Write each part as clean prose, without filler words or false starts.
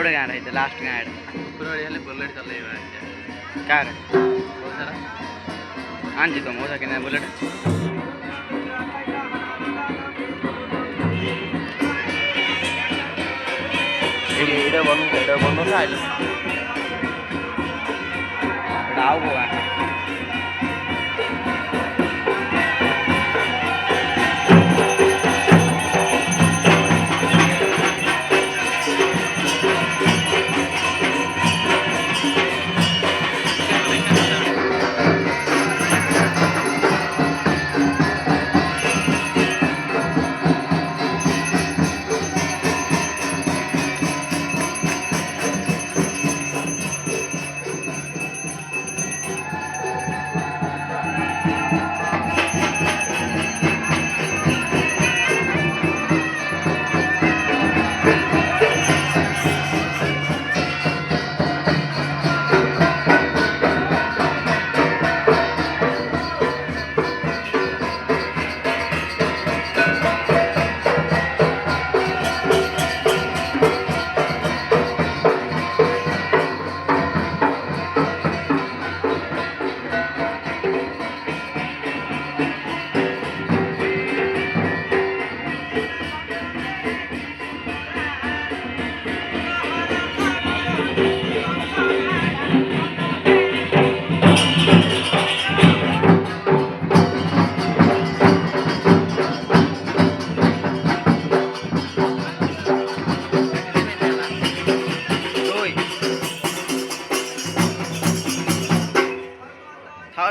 आवडे गाणं आहे लास्ट गाणं बुलेट चल रही काय बहुत सारा आणखी तो मोजा की नाही बुलेट बनवून राहिलं डाव बघा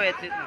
येतेच ना.